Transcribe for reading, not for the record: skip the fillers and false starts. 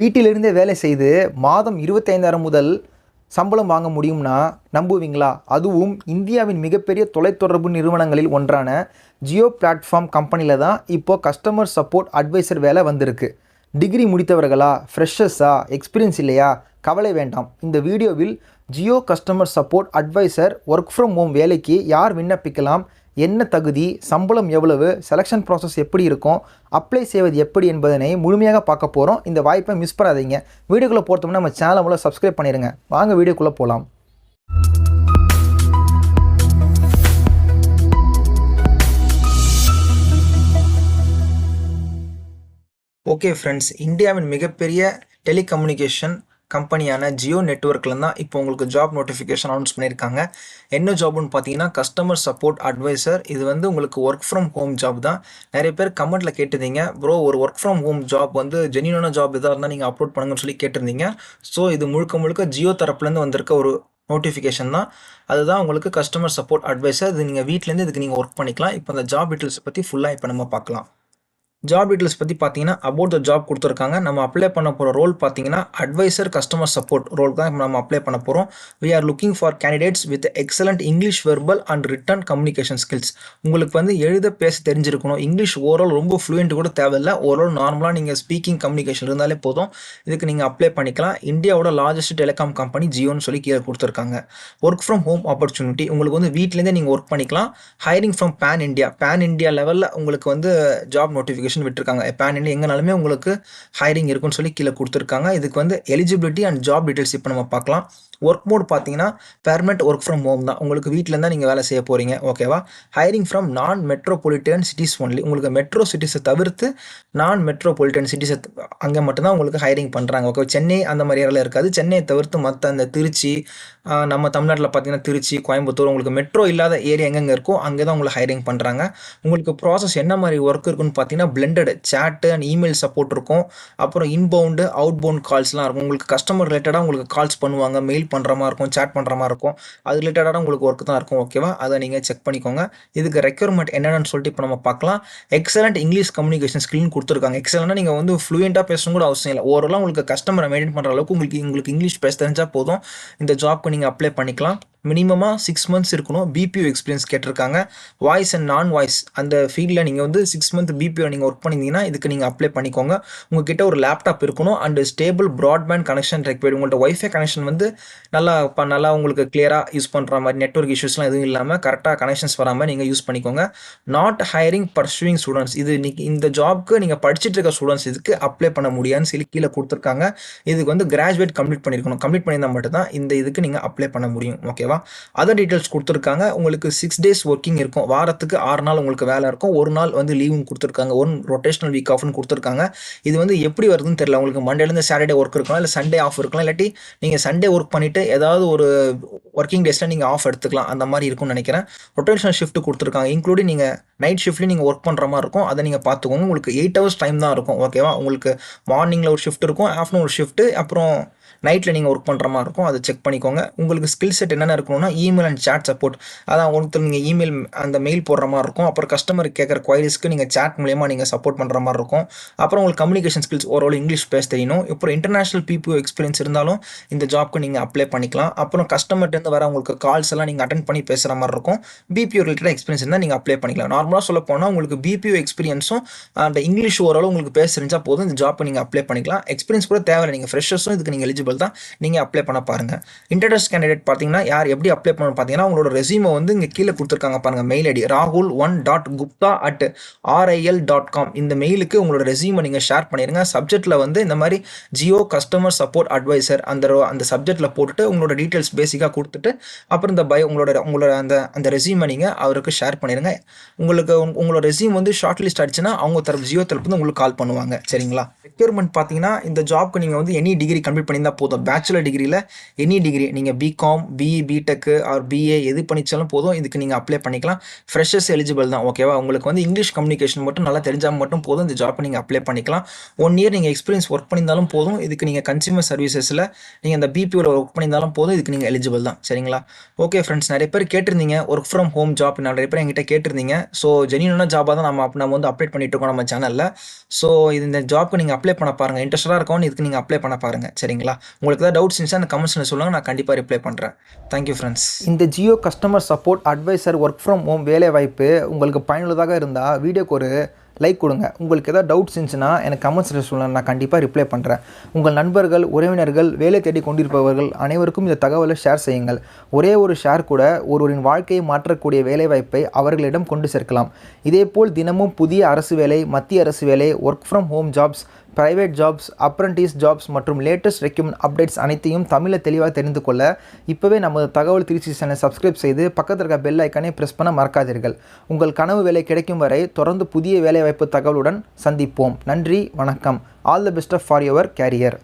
வீட்டிலிருந்தே வேலை செய்து மாதம் 25,000 முதல் சம்பளம் வாங்க முடியும்னா நம்புவீங்களா? அதுவும் இந்தியாவின் மிகப்பெரிய தொலைத்தொடர்பு நிறுவனங்களில் ஒன்றான ஜியோ பிளாட்ஃபார்ம் கம்பெனியில் தான் இப்போது கஸ்டமர் சப்போர்ட் அட்வைசர் வேலை வந்திருக்கு. டிகிரி முடித்தவர்களா, ஃப்ரெஷர்ஸா, எக்ஸ்பீரியன்ஸ் இல்லையா? கவலை வேண்டாம். இந்த வீடியோவில் Jio customer support advisor work from home வேலைக்கு யார் விண்ணப்பிக்கலாம், என்ன தகுதி, சம்பளம் எவ்வளவு, செலெக்ஷன் ப்ராசஸ் எப்படி இருக்கும், அப்ளை செய்வது எப்படி என்பதனை முழுமையாக பார்க்க போகிறோம். இந்த வாய்ப்பை மிஸ் பண்ணாதீங்க. வீடியோக்குள்ளே போகிறோம்னா நம்ம சேனலை மூலம் சப்ஸ்கிரைப் பண்ணிடுங்க. வாங்க வீடியோக்குள்ளே போகலாம். ஓகே ஃப்ரெண்ட்ஸ், இந்தியாவின் மிகப்பெரிய டெலிகம்யூனிகேஷன் கம்பெனியான ஜியோ நெட்வொர்க்கில் தான் இப்போ உங்களுக்கு ஜாப் நோட்டிஃபிகேஷன் அனௌன்ஸ் பண்ணியிருக்காங்க. என்ன ஜாப்னு பார்த்தீங்கன்னா கஸ்டமர் சப்போர்ட் அட்வைசர். இது வந்து உங்களுக்கு ஒர்க் ஃப்ரம் ஹோம் ஜாப் தான். நிறைய பேர் கமெண்ட்டில் கேட்டிருந்தீங்க, ப்ரோ ஒரு ஒர்க் ஃப்ரம் ஹோம் ஜாப் வந்து ஜென்யூனான ஜாப் எதாக இருந்தால் நீங்கள் அப்லோட் பண்ணுங்கன்னு சொல்லி கேட்டிருந்தீங்க. ஸோ இது முழுக்க ஜியோ தரப்புலேருந்து வந்திருக்க ஒரு நோட்டிஃபிகேஷன் தான். அதுதான் உங்களுக்கு கஸ்டமர் சப்போர்ட் அட்வைசர். இது நீங்கள் வீட்டிலேருந்து இதுக்கு நீங்கள் ஒர்க் பண்ணிக்கலாம். இப்போ அந்த ஜாப் டீட்டெயில்ஸ் பற்றி ஃபுல்லாக இப்போ நம்ம பார்க்கலாம். ஜாப் டீட்டெயில்ஸ் பற்றி பார்த்தீங்கன்னா அபவுட் த ஜாப் கொடுத்துருக்காங்க. நம்ம அப்ளை பண்ண போகிற ரோல் பார்த்தீங்கன்னா அட்வைசர் கஸ்டமர் சப்போர்ட் ரோல் தான் இப்போ நம்ம அப்ளை பண்ண போகிறோம். We are looking for candidates with excellent English verbal and written communication skills. உங்களுக்கு வந்து எழுத பேச தெரிஞ்சிருக்கணும். இங்கிலீஷ் ஓவரால் ரொம்ப ஃப்ளூயண்ட் கூட தேவையில்லை. ஓவரால் நார்மலாக நீங்கள் ஸ்பீக்கிங் கம்யூனிகேஷன் இருந்தாலே போதும். இதுக்கு நீங்கள் அப்ளை பண்ணிக்கலாம். இந்தியாவோட லார்ஜஸ்ட் டெலிகாம் கம்பெனி ஜியோன்னு சொல்லி கீழே கொடுத்துருக்காங்க. Work from home opportunity. உங்களுக்கு வந்து வீட்டிலேருந்தே நீங்கள் ஒர்க் பண்ணிக்கலாம். ஹைரிங் ஃப்ரம் பேன் இந்தியா லெவலில் உங்களுக்கு வந்து ஜாப் நோட்டிஃபிகேஷன் விட்டுருக்காங்க. பேன் இண்டியா எங்கனாலுமே உங்களுக்கு ஹைரிங் இருக்குன்னு சொல்லி கீழே கொடுத்துருக்காங்க. இதுக்கு வந்து எலிஜிபிலிட்டி அண்ட் ஜாப் டீட்டெயில்ஸ் இப்போ நம்ம பார்க்கலாம். ஒர்க் மோட் பார்த்தீங்கன்னா பெர்மனெண்ட் ஒர்க் ஃப்ரம் ஹோம் தான். உங்களுக்கு வீட்டில் இருந்தால் நீங்கள் வேலை செய்ய போகிறீங்க. ஓகேவா? ஹைரிங் ஃப்ரம் நான் மெட்ரோபாலிட்டன் சிட்டிஸ் ஒன்லி. உங்களுக்கு மெட்ரோ சிட்டிஸை தவிர்த்து நான் மெட்ரோபாலிட்டன் சிட்டிஸை அங்கே மட்டும்தான் உங்களுக்கு ஹைரிங் பண்ணுறாங்க. ஓகே, சென்னை அந்த மாதிரி ஏரியாவில் இருக்காது. சென்னையை தவிர்த்து மற்ற அந்த திருச்சி, நம்ம தமிழ்நாட்டில் பார்த்தீங்கன்னா திருச்சி, கோயம்புத்தூர், உங்களுக்கு மெட்ரோ இல்லாத ஏரியா எங்கெங்கே இருக்கோ அங்கே தான் உங்களுக்கு ஹைரிங் பண்ணுறாங்க. உங்களுக்கு ப்ராசஸ் என்ன மாதிரி ஒர்க் இருக்குன்னு பார்த்தீங்கன்னா blended chat and email support இருக்கும். அப்புறம் இன்பவுண்டு அவுட் பவுண்ட் கால்ஸ்லாம் இருக்கும். உங்களுக்கு கஸ்டமர் ரிலேட்டடாக உங்களுக்கு கால்ஸ் பண்ணுவாங்க, மெயில் பண்ணுற மாதிரி இருக்கும், சேட் பண்ணுற மாதிரி இருக்கும். அது ரிலேட்டடாக உங்களுக்கு ஒர்க் தான் இருக்கும். ஓகேவா? அதை நீங்கள் செக் பண்ணிக்கோங்க. இதுக்கு ரெக்யர்மெண்ட் என்னென்னு சொல்லிட்டு இப்போ நம்ம பார்க்கலாம். எக்ஸலண்ட் இங்கிலீஷ் கம்யூனிகேஷன் ஸ்கில்னு கொடுத்துருக்காங்க. எக்ஸலண்ட்டாக நீங்கள் வந்து ஃப்ளூயண்ட்டாக பேசணும் கூட அவசியம் இல்லை. ஓவராலாக உங்களுக்கு கஸ்டமரை மெயின்டைன் பண்ணுற அளவுக்கு உங்களுக்கு இங்கிலீஷ் பேச தெரிஞ்சால் போதும். இந்த ஜாப்க்கு நீங்கள் அப்ளை பண்ணிக்கலாம். மினிமமாக 6 months இருக்கணும். பிபிஓ எக்ஸ்பீரியன்ஸ் கேட்டிருக்காங்க. வாய்ஸ் அண்ட் நான் வாய்ஸ் அந்த ஃபீல்டில் நீங்கள் வந்து 6 month பிபிஓ நீங்கள் ஒர்க் பண்ணியிருந்தீங்கன்னா இதுக்கு நீங்கள் அப்ளை பண்ணிக்கோங்க. உங்ககிட்ட ஒரு லேப்டாப் இருக்கணும் and stable broadband connection required. உங்கள்கிட்ட ஒய்ஃபை கனெக்ஷன் வந்து நல்லா உங்களுக்கு கிளியராக யூஸ் பண்ணுற மாதிரி, நெட்வொர்க் இஷ்யூஸ்லாம் எதுவும் இல்லாமல் கரெக்டாக கனெக்ஷன்ஸ் வராமல் நீங்கள் யூஸ் பண்ணிக்கோங்க. Not hiring pursuing students. இது இந்த ஜாப்க்கு நீங்கள் படிச்சுட்டு இருக்க ஸ்டூடெண்ட்ஸ் இதுக்கு அப்ளை பண்ண முடியாதுன்னு சொல்லி கீழே கொடுத்துருக்காங்க. இதுக்கு வந்து கிராஜுவேட் கம்ப்ளீட் பண்ணியிருக்கணும். கம்ப்ளீட் பண்ணியிருந்தால் மட்டும்தான் இந்த இதுக்கு நீங்கள் அப்ளை பண்ண முடியும். ஓகேவா? அதர் டீட்டெயில்ஸ் கொடுத்துருக்காங்க. உங்களுக்கு 6 days ஒர்க்கிங் இருக்கும். வாரத்துக்கு 6 நாள் உங்களுக்கு வேலை இருக்கும். ஒரு நாள் வந்து லீவும் கொடுத்துருக்காங்க. ஒன் ரொட்டேஷனல் வீக் ஆஃப்னு கொடுத்துருக்காங்க. இது வந்து எப்படி வருதுன்னு தெரியல. உங்களுக்கு மண்டேலேருந்து சாட்டர்டே ஒர்க் இருக்கலாம், இல்லை சண்டே ஆஃப் இருக்கலாம், இல்லாட்டி நீங்கள் சண்டே ஒர்க் பண்ணிவிட்டு ஏதாவது ஒரு ஒர்க்கிங் டேஸில் நீங்கள் ஆஃப் எடுத்துக்கலாம். அந்த மாதிரி இருக்கும்னு நினைக்கிறேன். ரொட்டேஷனல் ஷிஃப்ட் கொடுத்துருக்காங்க. இன்க்ளூடிங் நீங்கள் நைட் ஷிஃப்ட்லேயும் நீங்கள் ஒர்க் பண்ணுற மாதிரி இருக்கும். அதை நீங்கள் பார்த்துக்கோங்க. உங்களுக்கு 8 hours டைம் தான் இருக்கும். ஓகேவா? உங்களுக்கு மார்னிங்கில் ஒரு ஷிஃப்ட் இருக்கும், ஆஃப்டர்நூன் ஒரு ஷிஃப்ட்டு, அப்புறம் நைட்டில் நீங்கள் ஒர்க் பண்ணுற மாதிரி இருக்கும். அதை செக் பண்ணிக்கோங்க. உங்களுக்கு ஸ்கில் செட் என்னென்ன இருக்கணும்னா இமெயில் அண்ட் சேட் சப்போர்ட். அதான் ஒருத்தர் நீங்கள் இமெயில் அந்த மெயில் போடுற மாதிரி இருக்கும். அப்புறம் கஸ்டமருக்கு கேட்குற குவைரிஸ்க்கு நீங்கள் சேட் மூலியமாக நீங்கள் சப்போர்ட் பண்ணுற மாதிரி இருக்கும். அப்புறம் உங்களுக்கு கம்யூனிகேஷன் ஸ்கில்ஸ் ஓரளவு இங்கிலீஷ் பேச தெரியணும். அப்புறம் இன்டர்நேஷனல் பிபிஓ எக்ஸ்பீரியன்ஸ் இருந்தாலும் இந்த ஜாப்க்கு நீங்கள் அப்ளை பண்ணிக்கலாம். அப்புறம் கஸ்டமர்லேருந்து வர உங்களுக்கு கால்ஸ் எல்லாம் நீங்கள் அட்டென்ட் பண்ணி பேசுகிற மாதிரி இருக்கும். பிபிஓ ரிலேட்டட் எக்ஸ்பீரியன்ஸ் இருந்தால் நீங்கள் அப்ளை பண்ணிக்கலாம். நார்மலாக சொல்ல போனால் உங்களுக்கு பிபிஓ எக்ஸ்பீரியன்ஸும் அந்த இங்கிலீஷ் ஓரளவு உங்களுக்கு பேச தெரிஞ்சால் போதும். இந்த ஜாப்பை நீங்கள் அப்ளை பண்ணிக்கலாம். எக்ஸ்பீரியன்ஸ் கூட தேவையில்லை. நீங்கள் ஃப்ரெஷர்ஸும் இதுக்கு நீங்கள் எலிஜிபிள் தான். நீங்கள் அப்ளை பண்ண பாருங்கள். இன்ட்ரெஸ்ட் கேண்டிடேட் பார்த்தீங்கன்னா யார் எப்படி அப்ளை பண்ணணும் பார்த்தீங்கன்னா உங்களோட ரெஸ்யூமை வந்து இங்கே கீழே கொடுத்துருக்காங்க பாருங்கள். Mail ID rahul1.gupta@ril.com. இந்த மெயிலுக்கு உங்களோட ரெஸ்யூமை நீங்கள் ஷேர் பண்ணிடுங்க. சப்ஜெக்ட்டில் வந்து இந்த மாதிரி ஜியோ கஸ்டமர் சப்போர்ட் அட்வைசர் அந்த சப்ஜெக்ட்டில் போட்டுட்டு உங்களோட டீட்டெயில்ஸ் பேசிக்காக கொடுத்துட்டு அப்புறம் இந்த உங்களோட அந்த ரெஸ்யூமை நீங்கள் அவருக்கு ஷேர் பண்ணிடுங்க. உங்களோட ரெஸ்யூம் வந்து ஷார்ட் லிஸ்ட் ஆயிடுச்சுன்னா அவங்க ஜியோ தரப்பு வந்து உங்களுக்கு கால் பண்ணுவாங்க. சரிங்களா? ரெக்யர்மெண்ட் பார்த்தீங்கன்னா இந்த ஜாப்க்கு நீங்கள் வந்து எனி டிகிரி கம்ப்ளீட் பண்ணியிருந்தால் போதும். பேச்சுலர் டிகிரியில் எனி டிகிரி நீங்கள் BCom, BE, BTech or BA எது பண்ணிச்சாலும் போதும். இதுக்கு நீங்கள் அப்ளை பண்ணிக்கலாம். ஃப்ரெஷர்ஸ் எலிஜிபிள் தான். ஓகேவா? உங்களுக்கு வந்து இங்கிலீஷ் கம்யூனிகேஷன் மட்டும் நல்லா தெரிஞ்சால் மட்டும் போதும். இந்த ஜாப்பை நீங்கள் அப்ளை பண்ணிக்கலாம். 1 year நீங்கள் எக்ஸ்பீரியன்ஸ் ஒர்க் பண்ணியிருந்தாலும் போதும். இதுக்கு நீங்கள் கன்சியூமர் சர்வீசஸில் நீங்கள் இந்த பிபிஓவில் ஒர்க் பண்ணியிருந்தாலும் போதும். இதுக்கு நீங்கள் எலிஜிபிள் தான். சரிங்களா? ஓகே ஃப்ரெண்ட்ஸ், நிறைய பேர் கேட்டிருந்தீங்க ஒர்க் ஃப்ரம் ஹோம் ஜாப். நிறைய பேர் என்கிட்ட கேட்டிருந்தீங்க. ஸோ ஜென்யூனான ஜாபாக தான் நம்ம வந்து அப்டேட் பண்ணிட்டு இருக்கோம் நம்ம சேனலில். ஸோ இந்த ஜாப்க்கு நீங்கள் அப்ளை பண்ண பாருங்கள். இன்ட்ரெஸ்டாக இருக்கவும் இதுக்கு நீங்கள் அப்ளை பண்ண பாருங்கள். சரிங்களா? உங்களுக்கு ஏதாவது டவுட்ஸ் இருந்துச்சுன்னா அந்த கமெண்ட்ஸில் சொல்லுங்கள், நான் கண்டிப்பாக ரிப்ளை பண்ணுறேன். Thank you friends. இந்த Jio customer support advisor work from home வேலை வாய்ப்பு உங்களுக்கு பயனுள்ளதாக இருந்தால் வீடியோக்கு ஒரு லைக் கொடுங்க. உங்களுக்கு ஏதாவது டவுட்ஸ் இருந்துச்சுன்னா எனக்கு கமெண்ட்ஸில் சொல்லுங்கள், நான் கண்டிப்பாக ரிப்ளை பண்ணுறேன். உங்கள் நண்பர்கள், உறவினர்கள், வேலை தேடி கொண்டிருப்பவர்கள் அனைவருக்கும் இந்த தகவலை ஷேர் செய்யுங்கள். ஒரே ஒரு ஷேர் கூட ஒருவரின் வாழ்க்கையை மாற்றக்கூடிய வேலைவாய்ப்பை அவர்களிடம் கொண்டு சேர்க்கலாம். இதேபோல் தினமும் புதிய அரசு வேலை, மத்திய அரசு வேலை, work from home jobs, private jobs, apprentice jobs மற்றும் லேட்டஸ்ட் ரெக்யூப்மெண்ட் அப்டேட்ஸ் அனைத்தையும் தமிழில் தெளிவாக தெரிந்து கொள்ள இப்போவே நமது தகவல் 360 சேனலை சப்ஸ்கிரைப் செய்து பக்கத்தில் இருக்க பெல் ஐக்கானை ப்ரெஸ் பண்ண மறக்காதீர்கள். உங்கள் கனவு வேலை கிடைக்கும் வரை தொடர்ந்து புதிய வேலைவாய்ப்பு தகவலுடன் சந்திப்போம். நன்றி, வணக்கம். All the best for your career.